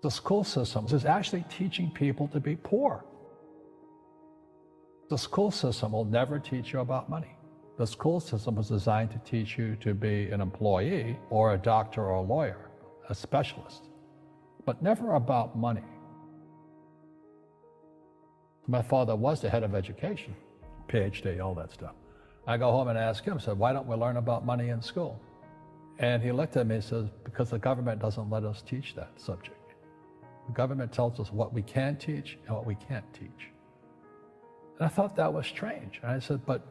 The school system is actually teaching people to be poor. The school system will never teach you about money. The school system was designed to teach you to be an employee or a doctor or a lawyer, a specialist, but never about money. My father was the head of education, PhD, all that stuff. I go home and ask him, I said, why don't we learn about money in school? And he looked at me and says, because the government doesn't let us teach that subject. The government tells us what we can teach and what we can't teach. And I thought that was strange. And I said, but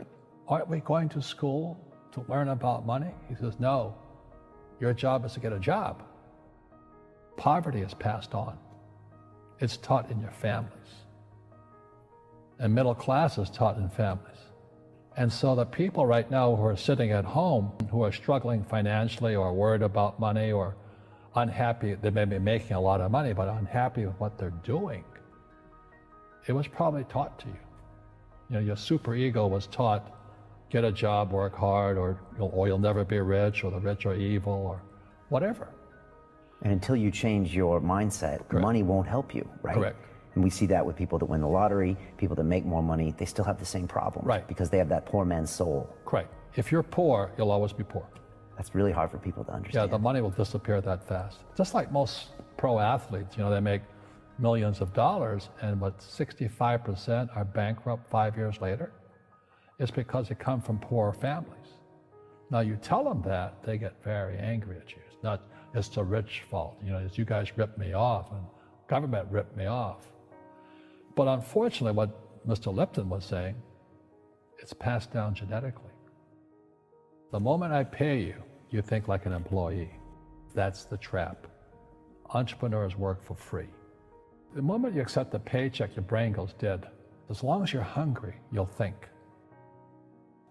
aren't we going to school to learn about money? He says, no, your job is to get a job. Poverty is passed on. It's taught in your families. And middle class is taught in families. And so the people right now who are sitting at home, who are struggling financially or worried about money or unhappy, they may be making a lot of money, but unhappy with what they're doing, it was probably taught to you. You know, your superego was taught, get a job, work hard, or you'll never be rich, or the rich are evil, or whatever. And until you change your mindset, Correct. Money won't help you, right? Correct. And we see that with people that win the lottery, people that make more money, they still have the same problem. Right. Because they have that poor man's soul. Correct. If you're poor, you'll always be poor. That's really hard for people to Yeah, understand. the money will disappear that fast. Just like most pro athletes, you know, they make millions of dollars, and what 65% are bankrupt 5 years later. It's because they come from poor families. Now you tell them that, they get very angry at you. It's not, it's the rich fault. You know, it's you guys ripped me off and government ripped me off. But unfortunately, what Mr. Lipton was saying, it's passed down genetically. The moment I pay you, you think like an employee. That's the trap. Entrepreneurs work for free. The moment you accept a paycheck, your brain goes dead. As long as you're hungry, you'll think.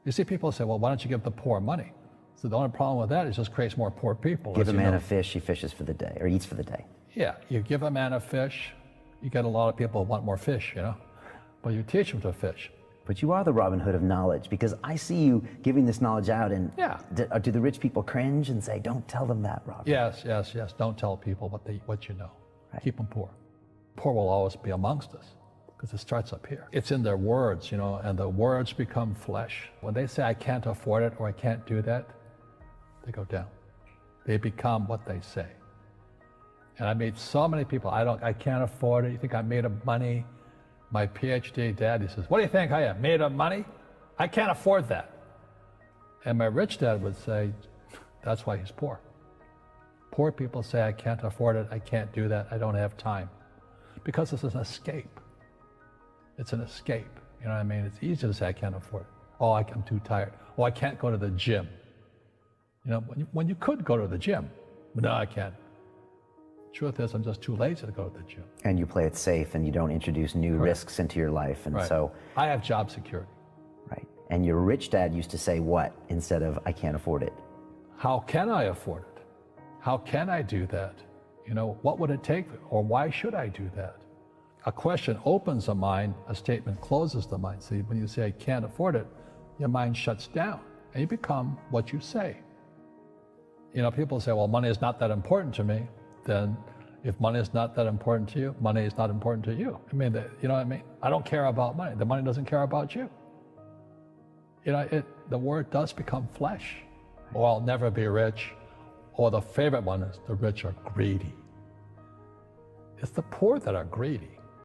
You see people say, well, why don't you give the poor money? So the only problem with that is it just creates more poor people. Give a man a fish, he fishes for the day, or eats for the day. Yeah, you give a man a fish, you get a lot of people who want more fish, you know? But you teach them to fish. But you are the Robin Hood of knowledge, because I see you giving this knowledge out, and Yeah. do the rich people cringe and say, don't tell them that, Robin? Yes, yes, yes. Don't tell people what you know. Right. Keep them poor. Poor will always be amongst us because it starts up here. It's in their words, you know, and the words become flesh. When they say, I can't afford it or I can't do that, they go down. They become what they say. And I meet so many people, I can't afford it. You think I'm made of money? My PhD dad, he says, what do you think I am, made of money? I can't afford that. And my rich dad would say, that's why he's poor. Poor people say, I can't afford it, I can't do that, I don't have time. Because it's an escape. It's an escape, you know what I mean? It's easy to say, I can't afford it. Oh, I'm too tired. Oh, I can't go to the gym. You know, when you could go to the gym, but no, I can't. Truth is, I'm just too lazy to go to the gym. And you play it safe, and you don't introduce new Correct. risks into your life, and Right. so... I have job security. Right. And your rich dad used to say what instead of, I can't afford it? How can I afford it? How can I do that? You know, what would it take, or why should I do that? A question opens the mind, a statement closes the mind. See, when you say, I can't afford it, your mind shuts down, and you become what you say. You know, people say, well, money is not that important to me. Then if money is not that important to you, money is not important to you. I mean, you know what I mean? I don't care about money. The money doesn't care about you. You know, the word does become flesh. Or I'll never be rich. Or the favorite one is the rich are greedy. It's the poor that are greedy.